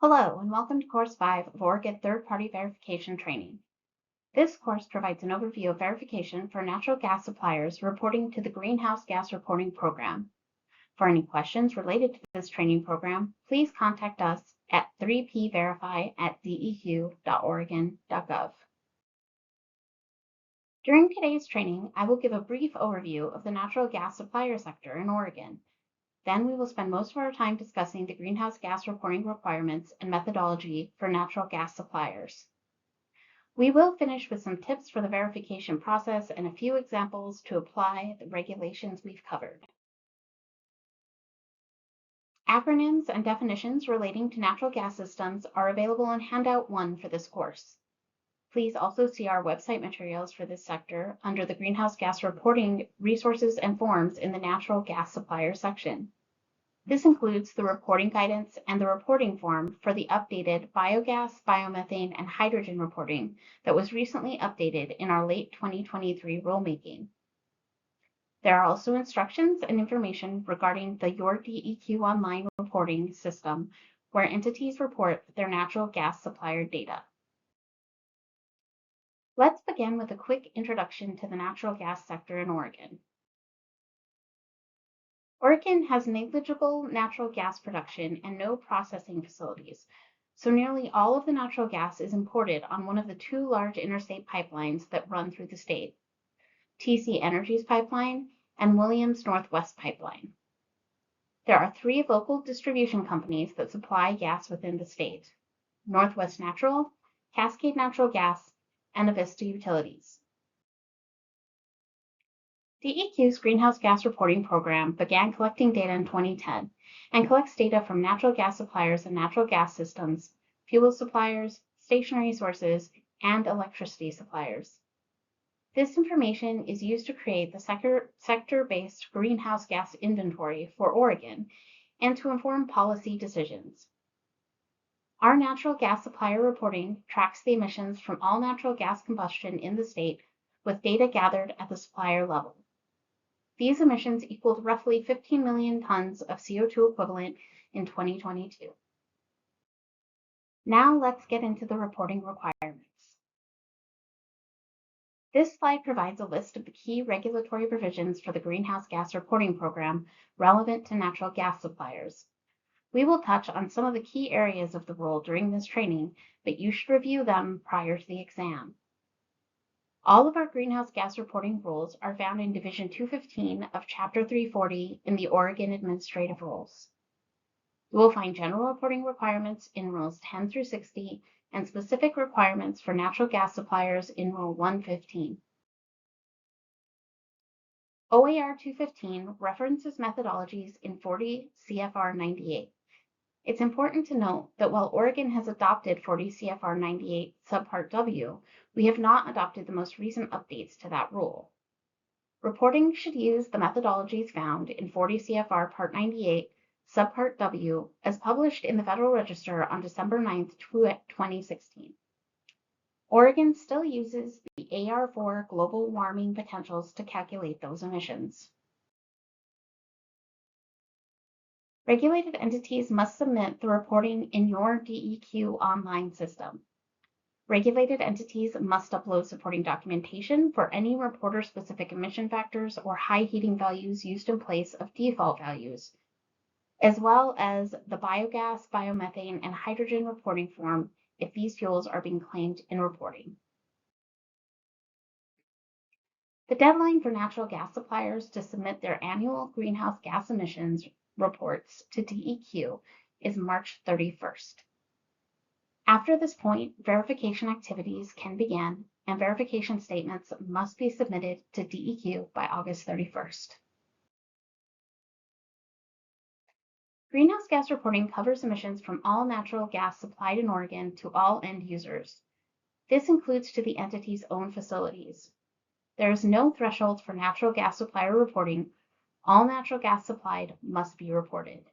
Hello, and welcome to Course 5 of Oregon Third-Party Verification Training. This course provides an overview of verification for natural gas suppliers reporting to the Greenhouse Gas Reporting Program. For any questions related to this training program, please contact us at 3pverify@deq.oregon.gov. During today's training, I will give a brief overview of the natural gas supplier sector in Oregon. Then we will spend most of our time discussing the greenhouse gas reporting requirements and methodology for natural gas suppliers. We will finish with some tips for the verification process and a few examples to apply the regulations we've covered. Acronyms and definitions relating to natural gas systems are available in Handout 1 for this course. Please also see our website materials for this sector under the Greenhouse Gas Reporting Resources and Forms in the Natural Gas Supplier section. This includes the reporting guidance and the reporting form for the updated biogas, biomethane, and hydrogen reporting that was recently updated in our late 2023 rulemaking. There are also instructions and information regarding the Your DEQ Online reporting system, where entities report their natural gas supplier data. Let's begin with a quick introduction to the natural gas sector in Oregon. Oregon has negligible natural gas production and no processing facilities, so nearly all of the natural gas is imported on one of the two large interstate pipelines that run through the state, TC Energy's pipeline and Williams Northwest Pipeline. There are three local distribution companies that supply gas within the state: Northwest Natural, Cascade Natural Gas, and Avista Utilities. DEQ's Greenhouse Gas Reporting Program began collecting data in 2010 and collects data from natural gas suppliers and natural gas systems, fuel suppliers, stationary sources, and electricity suppliers. This information is used to create the sector-based greenhouse gas inventory for Oregon and to inform policy decisions. Our natural gas supplier reporting tracks the emissions from all natural gas combustion in the state with data gathered at the supplier level. These emissions equaled roughly 15 million tons of CO2 equivalent in 2022. Now let's get into the reporting requirements. This slide provides a list of the key regulatory provisions for the Greenhouse Gas Reporting Program relevant to natural gas suppliers. We will touch on some of the key areas of the rule during this training, but you should review them prior to the exam. All of our greenhouse gas reporting rules are found in Division 215 of Chapter 340 in the Oregon Administrative Rules. You will find general reporting requirements in Rules 10 through 60 and specific requirements for natural gas suppliers in Rule 115. OAR 215 references methodologies in 40 CFR 98. It's important to note that while Oregon has adopted 40 CFR 98 Subpart W, we have not adopted the most recent updates to that rule. Reporting should use the methodologies found in 40 CFR Part 98 Subpart W as published in the Federal Register on December 9, 2016. Oregon still uses the AR4 global warming potentials to calculate those emissions. Regulated entities must submit the reporting in Your DEQ online system. Regulated entities must upload supporting documentation for any reporter-specific emission factors or high heating values used in place of default values, as well as the biogas, biomethane, and hydrogen reporting form if these fuels are being claimed in reporting. The deadline for natural gas suppliers to submit their annual greenhouse gas emissions reports to DEQ is March 31st. After this point, verification activities can begin, and verification statements must be submitted to DEQ by August 31st. Greenhouse gas reporting covers emissions from all natural gas supplied in Oregon to all end users. This includes to the entity's own facilities. There is no threshold for natural gas supplier reporting. All natural gas supplied must be reported.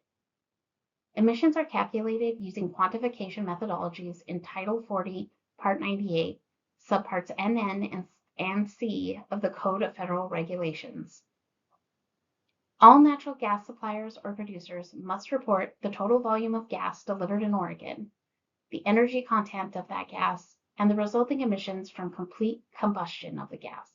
Emissions are calculated using quantification methodologies in Title 40, Part 98, Subparts NN and C of the Code of Federal Regulations. All natural gas suppliers or producers must report the total volume of gas delivered in Oregon, the energy content of that gas, and the resulting emissions from complete combustion of the gas.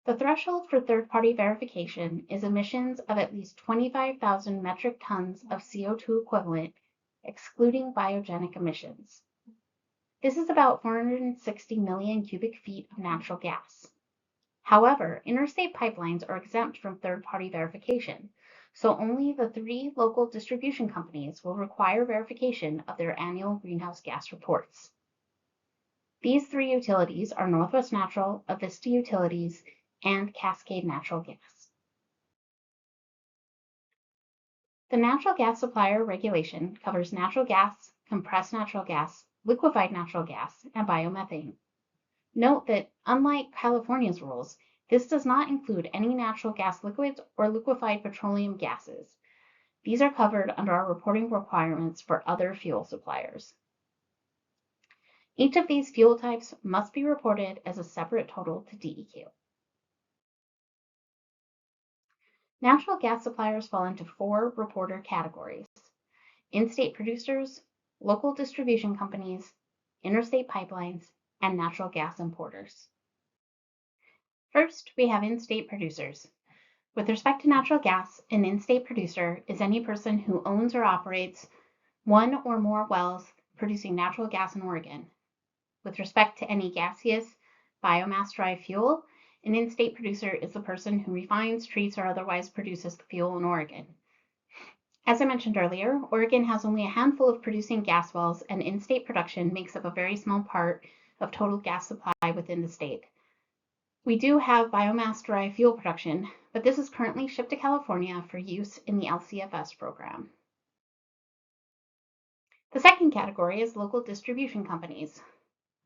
The threshold for third-party verification is emissions of at least 25,000 metric tons of CO2 equivalent, excluding biogenic emissions. This is about 460 million cubic feet of natural gas. However, interstate pipelines are exempt from third-party verification, so only the 3 local distribution companies will require verification of their annual greenhouse gas reports. These 3 utilities are Northwest Natural, Avista Utilities, and Cascade Natural Gas. The natural gas supplier regulation covers natural gas, compressed natural gas, liquefied natural gas, and biomethane. Note that, unlike California's rules, this does not include any natural gas liquids or liquefied petroleum gases. These are covered under our reporting requirements for other fuel suppliers. Each of these fuel types must be reported as a separate total to DEQ. Natural gas suppliers fall into 4 reporter categories: in-state producers, local distribution companies, interstate pipelines, and natural gas importers. First, we have in-state producers. With respect to natural gas, an in-state producer is any person who owns or operates 1 or more wells producing natural gas in Oregon. With respect to any gaseous biomass-derived fuel, an in-state producer is the person who refines, treats, or otherwise produces the fuel in Oregon. As I mentioned earlier, Oregon has only a handful of producing gas wells, and in-state production makes up a very small part of total gas supply within the state. We do have biomass-derived fuel production, but this is currently shipped to California for use in the LCFS program. The second category is local distribution companies.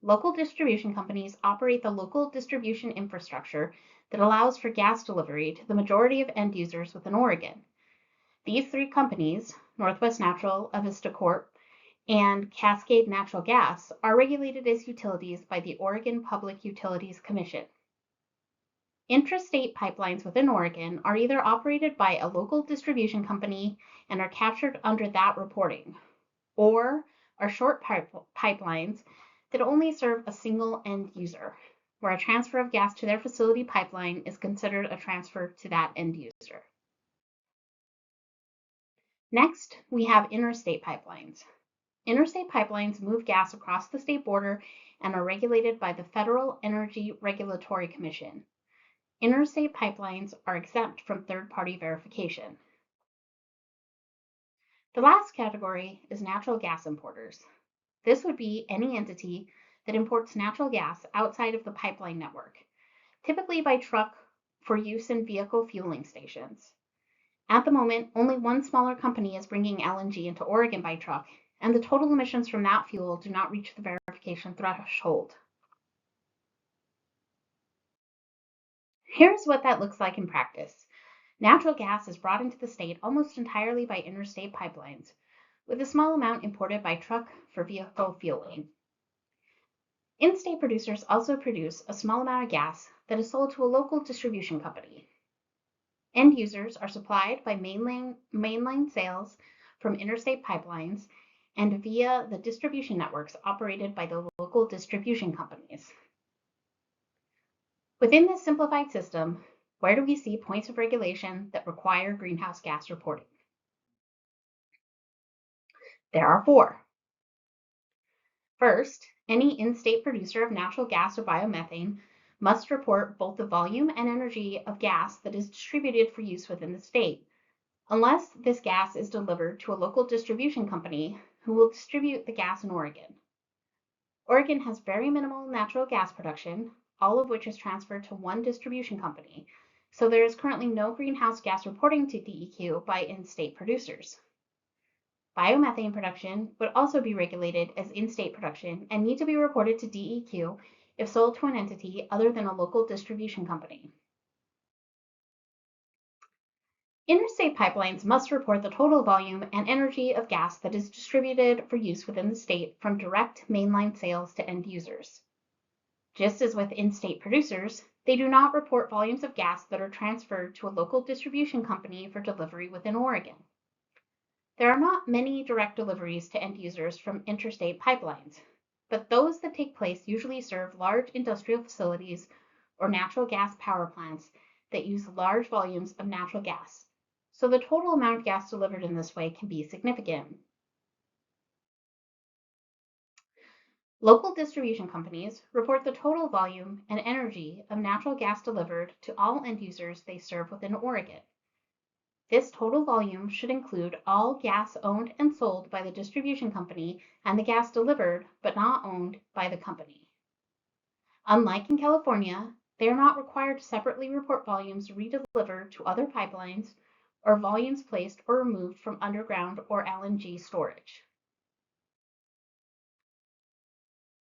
Local distribution companies operate the local distribution infrastructure that allows for gas delivery to the majority of end users within Oregon. These 3 companies, Northwest Natural, Avista Corp., and Cascade Natural Gas, are regulated as utilities by the Oregon Public Utilities Commission. Intrastate pipelines within Oregon are either operated by a local distribution company and are captured under that reporting, or are short pipelines that only serve a single end user, where a transfer of gas to their facility pipeline is considered a transfer to that end user. Next, we have interstate pipelines. Interstate pipelines move gas across the state border and are regulated by the Federal Energy Regulatory Commission. Interstate pipelines are exempt from third-party verification. The last category is natural gas importers. This would be any entity that imports natural gas outside of the pipeline network, typically by truck for use in vehicle fueling stations. At the moment, only one smaller company is bringing LNG into Oregon by truck, and the total emissions from that fuel do not reach the verification threshold. Here's what that looks like in practice. Natural gas is brought into the state almost entirely by interstate pipelines, with a small amount imported by truck for vehicle fueling. In-state producers also produce a small amount of gas that is sold to a local distribution company. End users are supplied by mainline sales from interstate pipelines and via the distribution networks operated by the local distribution companies. Within this simplified system, where do we see points of regulation that require greenhouse gas reporting? There are 4. First, any in-state producer of natural gas or biomethane must report both the volume and energy of gas that is distributed for use within the state, unless this gas is delivered to a local distribution company who will distribute the gas in Oregon. Oregon has very minimal natural gas production, all of which is transferred to one distribution company, so there is currently no greenhouse gas reporting to DEQ by in-state producers. Biomethane production would also be regulated as in-state production and need to be reported to DEQ if sold to an entity other than a local distribution company. Interstate pipelines must report the total volume and energy of gas that is distributed for use within the state from direct mainline sales to end users. Just as with in-state producers, they do not report volumes of gas that are transferred to a local distribution company for delivery within Oregon. There are not many direct deliveries to end users from interstate pipelines, but those that take place usually serve large industrial facilities or natural gas power plants that use large volumes of natural gas. So the total amount of gas delivered in this way can be significant. Local distribution companies report the total volume and energy of natural gas delivered to all end users they serve within Oregon. This total volume should include all gas owned and sold by the distribution company and the gas delivered but not owned by the company. Unlike in California, they are not required to separately report volumes redelivered to other pipelines or volumes placed or removed from underground or LNG storage.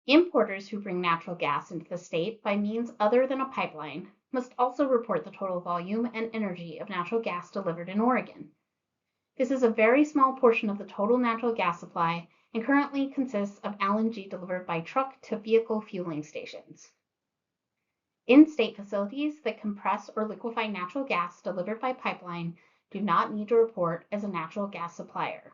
Importers who bring natural gas into the state by means other than a pipeline must also report the total volume and energy of natural gas delivered in Oregon. This is a very small portion of the total natural gas supply and currently consists of LNG delivered by truck to vehicle fueling stations. In-state facilities that compress or liquefy natural gas delivered by pipeline do not need to report as a natural gas supplier.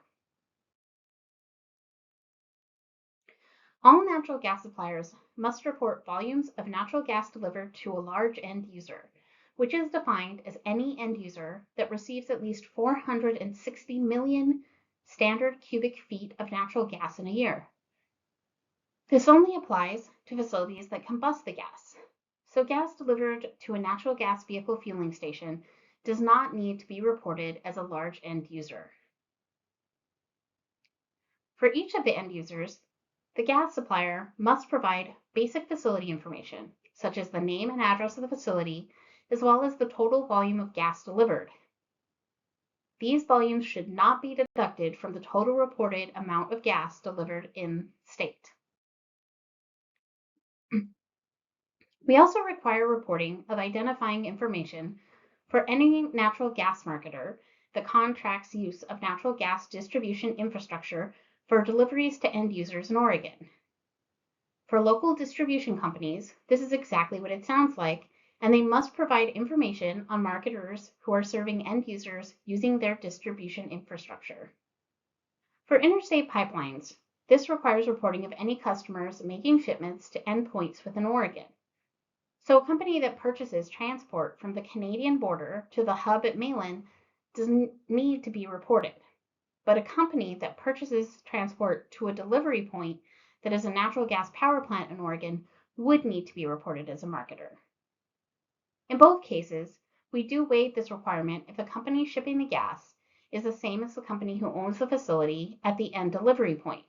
All natural gas suppliers must report volumes of natural gas delivered to a large end user, which is defined as any end user that receives at least 460 million standard cubic feet of natural gas in a year. This only applies to facilities that combust the gas. So gas delivered to a natural gas vehicle fueling station does not need to be reported as a large end user. For each of the end users, the gas supplier must provide basic facility information, such as the name and address of the facility, as well as the total volume of gas delivered. These volumes should not be deducted from the total reported amount of gas delivered in state. We also require reporting of identifying information for any natural gas marketer that contracts use of natural gas distribution infrastructure for deliveries to end users in Oregon. For local distribution companies, this is exactly what it sounds like, and they must provide information on marketers who are serving end users using their distribution infrastructure. For interstate pipelines, this requires reporting of any customers making shipments to endpoints within Oregon. So a company that purchases transport from the Canadian border to the hub at Malin doesn't need to be reported. But a company that purchases transport to a delivery point that is a natural gas power plant in Oregon would need to be reported as a marketer. In both cases, we do waive this requirement if the company shipping the gas is the same as the company who owns the facility at the end delivery point.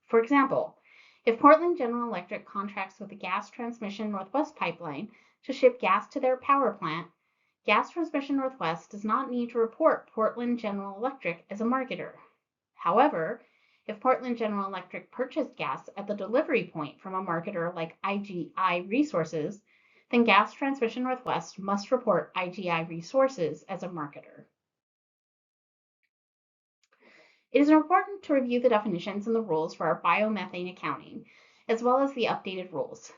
For example, if Portland General Electric contracts with the Gas Transmission Northwest pipeline to ship gas to their power plant, Gas Transmission Northwest does not need to report Portland General Electric as a marketer. However, if Portland General Electric purchased gas at the delivery point from a marketer like IGI Resources, then Gas Transmission Northwest must report IGI Resources as a marketer. It is important to review the definitions and the rules for our biomethane accounting, as well as the updated rules.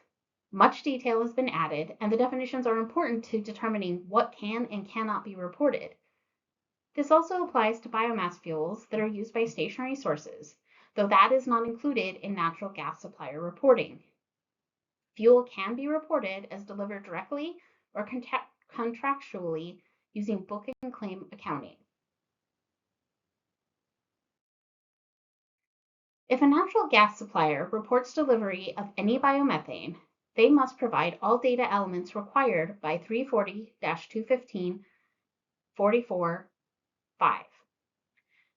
Much detail has been added, and the definitions are important to determining what can and cannot be reported. This also applies to biomass fuels that are used by stationary sources, though that is not included in natural gas supplier reporting. Fuel can be reported as delivered directly or contractually using book and claim accounting. If a natural gas supplier reports delivery of any biomethane, they must provide all data elements required by 340-215-44-5.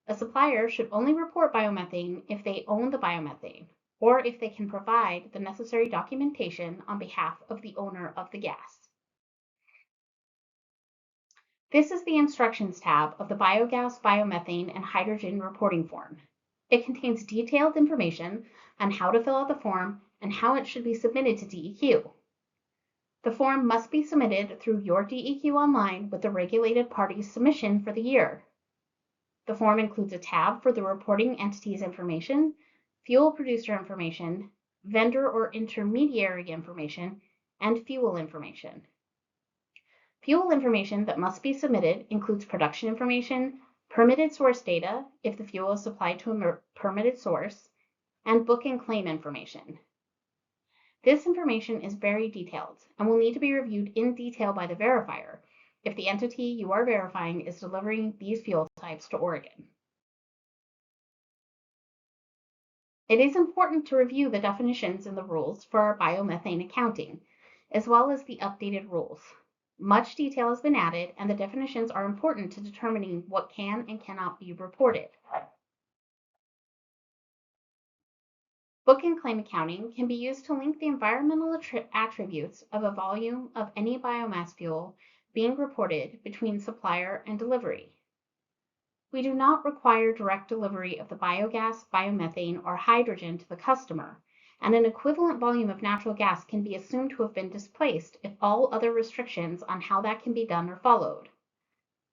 A supplier should only report biomethane if they own the biomethane, or if they can provide the necessary documentation on behalf of the owner of the gas. This is the Instructions tab of the Biogas, Biomethane, and Hydrogen Reporting Form. It contains detailed information on how to fill out the form and how it should be submitted to DEQ. The form must be submitted through your DEQ Online with the regulated party's submission for the year. The form includes a tab for the reporting entity's information, fuel producer information, vendor or intermediary information, and fuel information. Fuel information that must be submitted includes production information, permitted source data if the fuel is supplied to a permitted source, and book and claim information. This information is very detailed and will need to be reviewed in detail by the verifier if the entity you are verifying is delivering these fuel types to Oregon. It is important to review the definitions in the rules for our biomethane accounting, as well as the updated rules. Much detail has been added, and the definitions are important to determining what can and cannot be reported. Book and claim accounting can be used to link the environmental attributes of a volume of any biomass fuel being reported between supplier and delivery. We do not require direct delivery of the biogas, biomethane, or hydrogen to the customer, and an equivalent volume of natural gas can be assumed to have been displaced if all other restrictions on how that can be done are followed.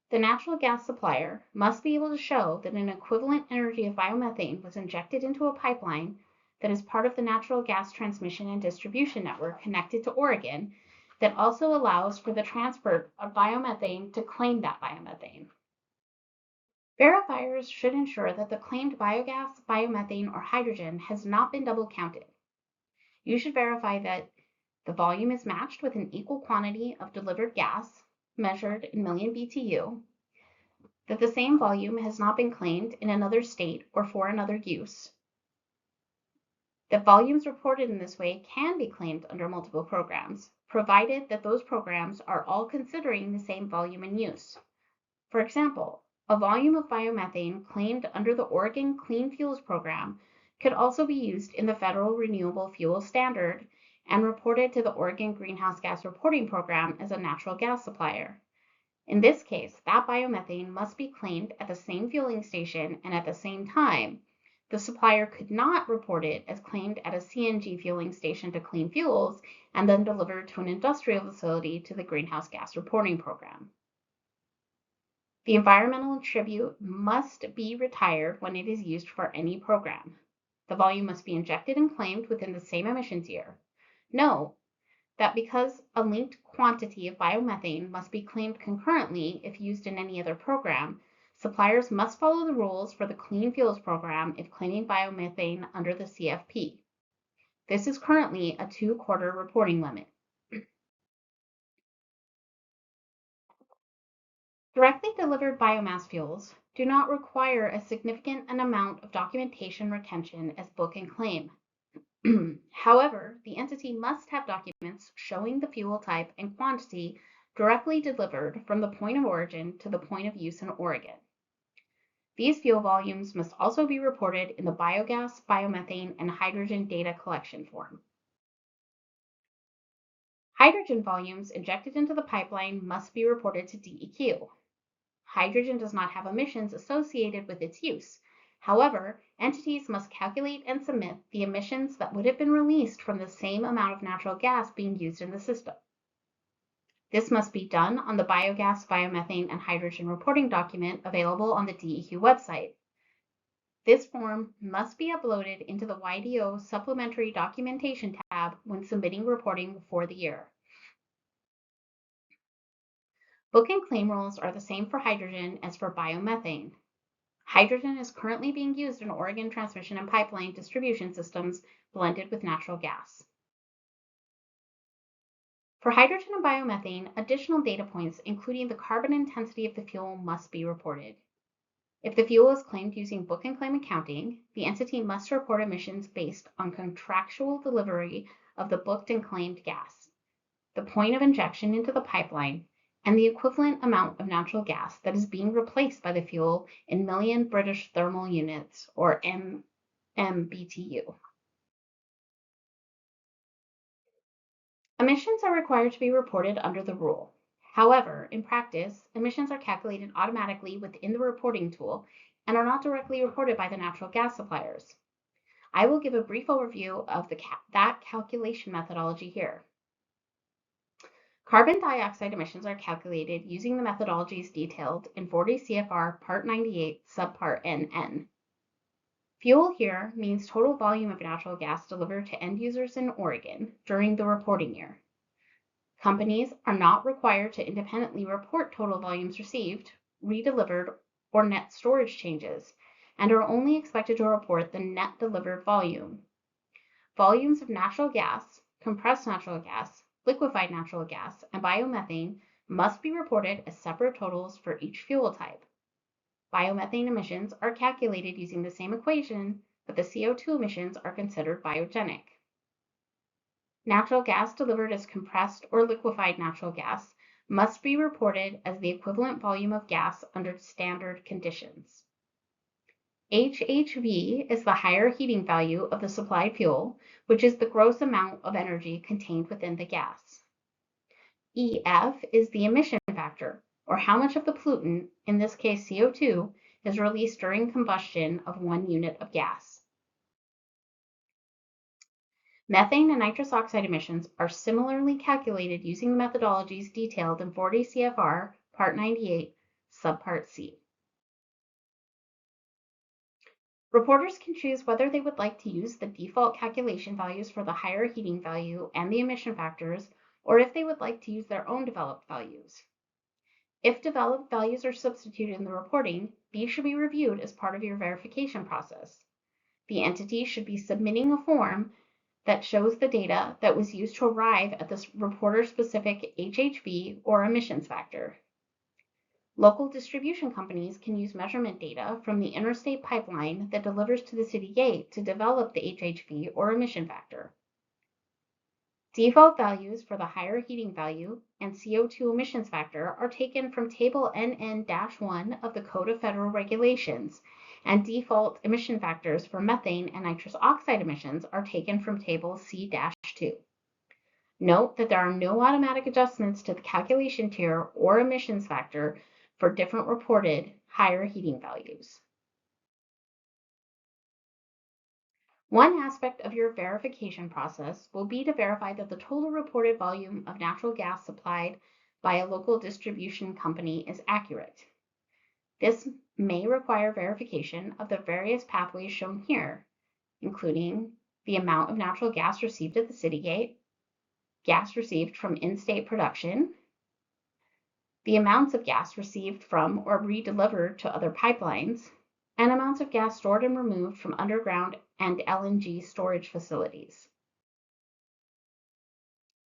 The natural gas supplier must be able to show that an equivalent energy of biomethane was injected into a pipeline that is part of the natural gas transmission and distribution network connected to Oregon that also allows for the transfer of biomethane to claim that biomethane. Verifiers should ensure that the claimed biogas, biomethane, or hydrogen has not been double counted. You should verify that the volume is matched with an equal quantity of delivered gas, measured in million BTU, that the same volume has not been claimed in another state or for another use, that volumes reported in this way can be claimed under multiple programs, provided that those programs are all considering the same volume in use. For example, a volume of biomethane claimed under the Oregon Clean Fuels Program could also be used in the Federal Renewable Fuel Standard and reported to the Oregon Greenhouse Gas Reporting Program as a natural gas supplier. In this case, that biomethane must be claimed at the same fueling station and at the same time. The supplier could not report it as claimed at a CNG fueling station to Clean Fuels and then delivered to an industrial facility to the Greenhouse Gas Reporting Program. The environmental attribute must be retired when it is used for any program. The volume must be injected and claimed within the same emissions year. Note that because a linked quantity of biomethane must be claimed concurrently if used in any other program, suppliers must follow the rules for the Clean Fuels Program if claiming biomethane under the CFP. This is currently a 2-quarter reporting limit. Directly delivered biomass fuels do not require as significant an amount of documentation retention as book and claim. However, the entity must have documents showing the fuel type and quantity directly delivered from the point of origin to the point of use in Oregon. These fuel volumes must also be reported in the biogas, biomethane, and hydrogen data collection form. Hydrogen volumes injected into the pipeline must be reported to DEQ. Hydrogen does not have emissions associated with its use. However, entities must calculate and submit the emissions that would have been released from the same amount of natural gas being used in the system. This must be done on the biogas, biomethane, and hydrogen reporting document available on the DEQ website. This form must be uploaded into the YDO Supplementary Documentation tab when submitting reporting for the year. Book and claim rules are the same for hydrogen as for biomethane. Hydrogen is currently being used in Oregon transmission and pipeline distribution systems blended with natural gas. For hydrogen and biomethane, additional data points, including the carbon intensity of the fuel, must be reported. If the fuel is claimed using book and claim accounting, the entity must report emissions based on contractual delivery of the booked and claimed gas, the point of injection into the pipeline, and the equivalent amount of natural gas that is being replaced by the fuel in million British thermal units, or MBTU. Emissions are required to be reported under the rule. However, in practice, emissions are calculated automatically within the reporting tool and are not directly reported by the natural gas suppliers. I will give a brief overview of that calculation methodology here. Carbon dioxide emissions are calculated using the methodologies detailed in 40 CFR Part 98, Subpart NN. Fuel here means total volume of natural gas delivered to end users in Oregon during the reporting year. Companies are not required to independently report total volumes received, redelivered, or net storage changes, and are only expected to report the net delivered volume. Volumes of natural gas, compressed natural gas, liquefied natural gas, and biomethane must be reported as separate totals for each fuel type. Biomethane emissions are calculated using the same equation, but the CO2 emissions are considered biogenic. Natural gas delivered as compressed or liquefied natural gas must be reported as the equivalent volume of gas under standard conditions. HHV is the higher heating value of the supplied fuel, which is the gross amount of energy contained within the gas. EF is the emission factor, or how much of the pollutant, in this case CO2, is released during combustion of 1 unit of gas. Methane and nitrous oxide emissions are similarly calculated using the methodologies detailed in 40 CFR Part 98, Subpart C. Reporters can choose whether they would like to use the default calculation values for the higher heating value and the emission factors, or if they would like to use their own developed values. If developed values are substituted in the reporting, these should be reviewed as part of your verification process. The entity should be submitting a form that shows the data that was used to arrive at this reporter-specific HHV or emissions factor. Local distribution companies can use measurement data from the interstate pipeline that delivers to the city gate to develop the HHV or emission factor. Default values for the higher heating value and CO2 emissions factor are taken from Table NN-1 of the Code of Federal Regulations, and default emission factors for methane and nitrous oxide emissions are taken from Table C-2. Note that there are no automatic adjustments to the calculation tier or emissions factor for different reported higher heating values. One aspect of your verification process will be to verify that the total reported volume of natural gas supplied by a local distribution company is accurate. This may require verification of the various pathways shown here, including the amount of natural gas received at the city gate, gas received from in-state production, the amounts of gas received from or redelivered to other pipelines, and amounts of gas stored and removed from underground and LNG storage facilities.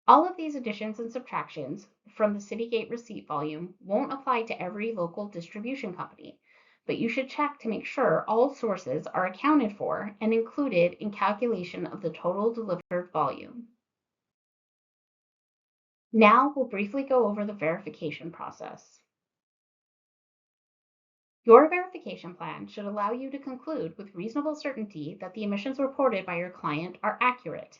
All of these additions and subtractions from the city gate receipt volume won't apply to every local distribution company, but you should check to make sure all sources are accounted for and included in calculation of the total delivered volume. Now we'll briefly go over the verification process. Your verification plan should allow you to conclude with reasonable certainty that the emissions reported by your client are accurate.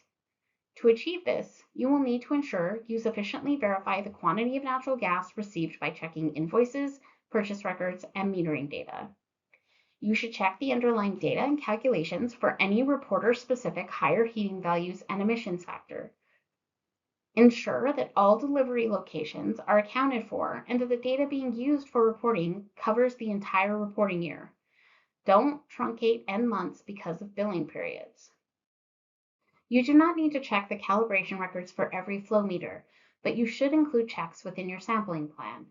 To achieve this, you will need to ensure you sufficiently verify the quantity of natural gas received by checking invoices, purchase records, and metering data. You should check the underlying data and calculations for any reporter-specific higher heating values and emissions factor. Ensure that all delivery locations are accounted for and that the data being used for reporting covers the entire reporting year. Don't truncate end months because of billing periods. You do not need to check the calibration records for every flow meter, but you should include checks within your sampling plan.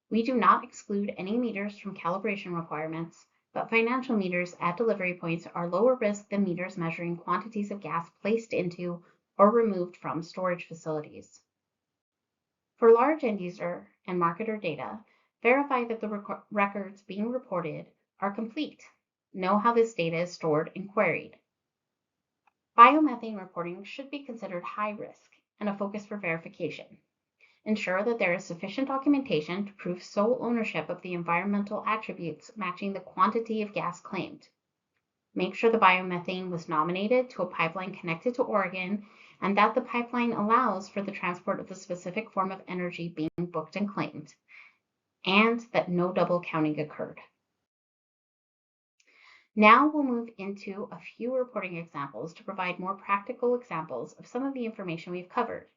We do not exclude any meters from calibration requirements, but financial meters at delivery points are lower risk than meters measuring quantities of gas placed into or removed from storage facilities. For large end user and marketer data, verify that the records being reported are complete. Know how this data is stored and queried. Biomethane reporting should be considered high risk and a focus for verification. Ensure that there is sufficient documentation to prove sole ownership of the environmental attributes matching the quantity of gas claimed. Make sure the biomethane was nominated to a pipeline connected to Oregon and that the pipeline allows for the transport of the specific form of energy being booked and claimed, and that no double counting occurred. Now we'll move into a few reporting examples to provide more practical examples of some of the information we've covered.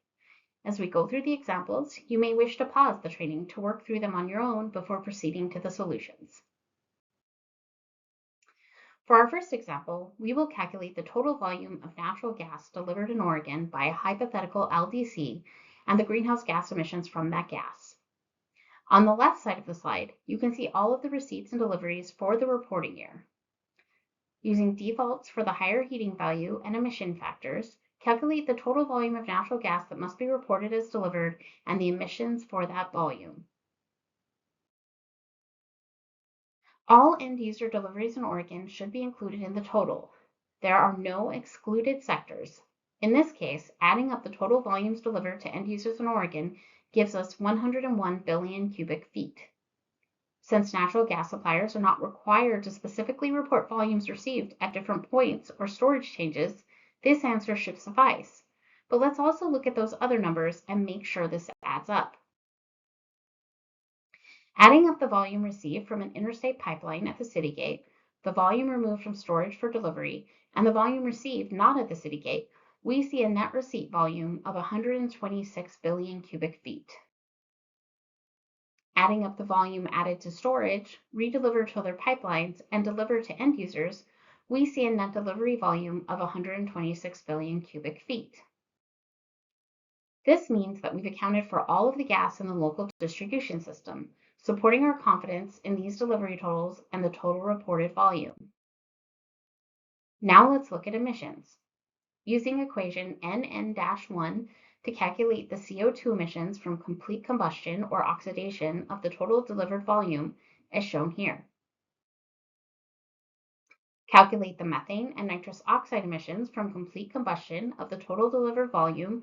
As we go through the examples, you may wish to pause the training to work through them on your own before proceeding to the solutions. For our first example, we will calculate the total volume of natural gas delivered in Oregon by a hypothetical LDC and the greenhouse gas emissions from that gas. On the left side of the slide, you can see all of the receipts and deliveries for the reporting year. Using defaults for the higher heating value and emission factors, calculate the total volume of natural gas that must be reported as delivered and the emissions for that volume. All end-user deliveries in Oregon should be included in the total. There are no excluded sectors. In this case, adding up the total volumes delivered to end users in Oregon gives us 101 billion cubic feet. Since natural gas suppliers are not required to specifically report volumes received at different points or storage changes, this answer should suffice. But let's also look at those other numbers and make sure this adds up. Adding up the volume received from an interstate pipeline at the city gate, the volume removed from storage for delivery, and the volume received not at the city gate, we see a net receipt volume of 126 billion cubic feet. Adding up the volume added to storage, redelivered to other pipelines, and delivered to end users, we see a net delivery volume of 126 billion cubic feet. This means that we've accounted for all of the gas in the local distribution system, supporting our confidence in these delivery totals and the total reported volume. Now let's look at emissions. Using equation NN-1 to calculate the CO2 emissions from complete combustion or oxidation of the total delivered volume, as shown here. Calculate the methane and nitrous oxide emissions from complete combustion of the total delivered volume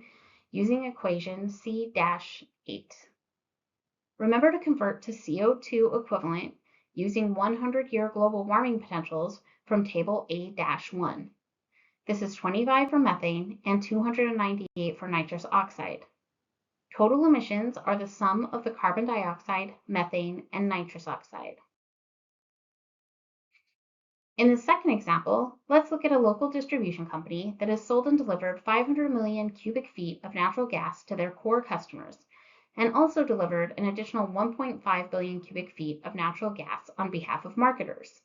using equation C-8. Remember to convert to CO2 equivalent using 100-year global warming potentials from table A-1. This is 25 for methane and 298 for nitrous oxide. Total emissions are the sum of the carbon dioxide, methane, and nitrous oxide. In the second example, let's look at a local distribution company that has sold and delivered 500 million cubic feet of natural gas to their core customers, and also delivered an additional 1.5 billion cubic feet of natural gas on behalf of marketers.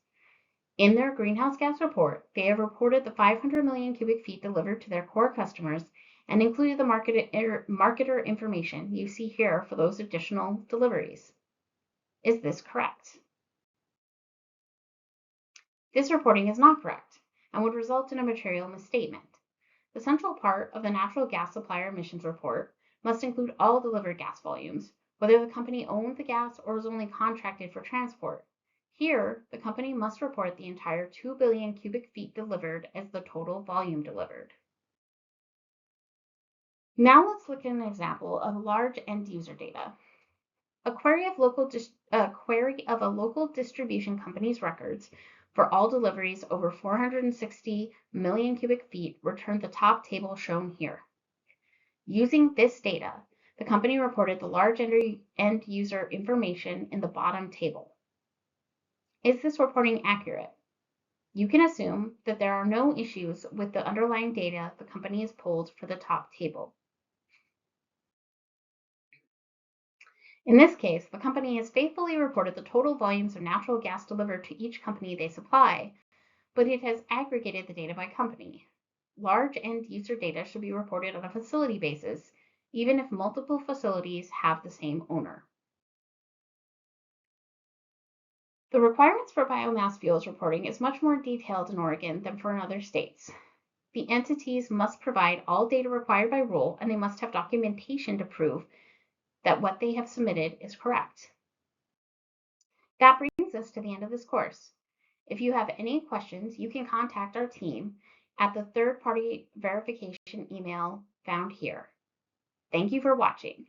In their greenhouse gas report, they have reported the 500 million cubic feet delivered to their core customers and included the marketer information you see here for those additional deliveries. Is this correct? This reporting is not correct and would result in a material misstatement. The central part of the natural gas supplier emissions report must include all delivered gas volumes, whether the company owned the gas or was only contracted for transport. Here, the company must report the entire 2 billion cubic feet delivered as the total volume delivered. Now let's look at an example of large end user data. A query of a local distribution company's records for all deliveries over 460 million cubic feet returned the top table shown here. Using this data, the company reported the large end user information in the bottom table. Is this reporting accurate? You can assume that there are no issues with the underlying data the company has pulled for the top table. In this case, the company has faithfully reported the total volumes of natural gas delivered to each company they supply, but it has aggregated the data by company. Large end user data should be reported on a facility basis, even if multiple facilities have the same owner. The requirements for biomass fuels reporting is much more detailed in Oregon than for in other states. The entities must provide all data required by rule, and they must have documentation to prove that what they have submitted is correct. That brings us to the end of this course. If you have any questions, you can contact our team at the third-party verification email found here. Thank you for watching.